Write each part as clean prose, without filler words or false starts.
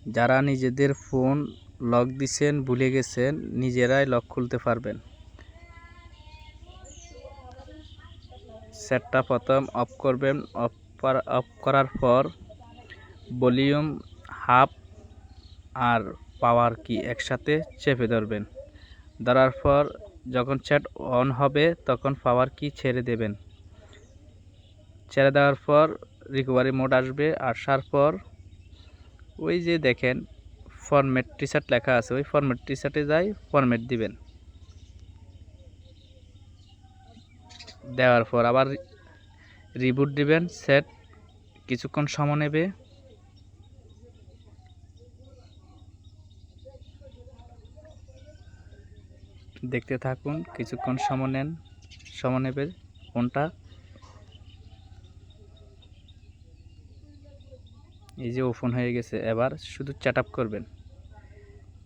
যারা নিজেদের phone lock দিছেন ভুলে গেছেন, নিজেরাই লক খুলতে পারবেন। সেটটা প্রথম অফ করবেন। অফ করার পর ভলিউম হাফ আর পাওয়ার কি একসাথে চেপে ধরবেন। ধরার পর যখন সেট অন হবে তখন পাওয়ার কি ছেড়ে দেবেন। ছেড়ে দেওয়ার পর রিকভারি মোড আসবে। আসার পর ওই যে দেখেন ফরম্যাট রিসেট লেখা আছে, ওই ফরম্যাট রিসেটে যাই ফরম্যাট দিবেন। দেওয়ার পর আবার রিবুট দিবেন। সেট কিছুক্ষণ সময় নেবে। দেখতে থাকুন, কিছুক্ষণ সময় নেবে ফোনটা। এই যে ওপেন হয়ে গেছে, এবার শুধু সেট আপ করবেন।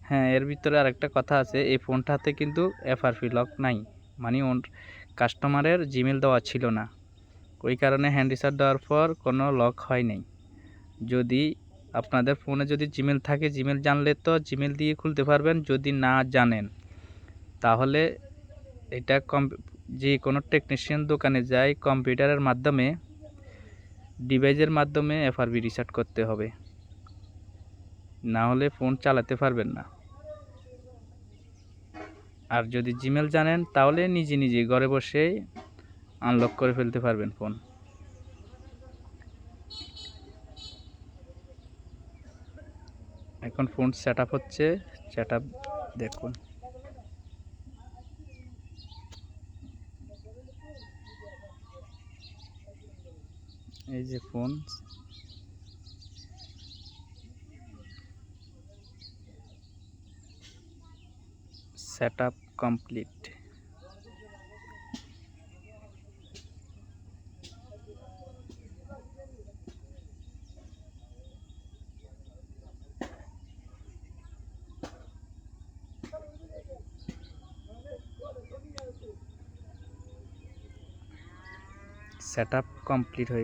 হ্যাঁ, এর ভিতরে আরেকটা কথা আছে, এই ফোনটাতে কিন্তু এফআরপি লক নাই, মানে কাস্টমারের জিমেল দেওয়া ছিল না, ওই কারণে হ্যান্ড রিসেট দেওয়ার পর কোনো লক হয় নাই। যদি আপনাদের ফোনে যদি জিমেল থাকে, জিমেল জানলে তো জিমেল দিয়ে খুলতে পারবেন। যদি না জানেন তাহলে এটা যে কোনো টেকনিশিয়ান দোকানে যাই কম্পিউটারের মাধ্যমে, ডিভাইসের মাধ্যমে এফআরপি রিসেট করতে হবে, না হলে ফোন চালাতে পারবেন না। আর যদি জিমেল জানেন তাহলে নিজে ঘরে বসে আনলক করে ফেলতে পারবেন ফোন। এখন ফোন সেট আপ হচ্ছে, সেট আপ দেখুন। এই যে phone set up complete. Set up complete হয়ে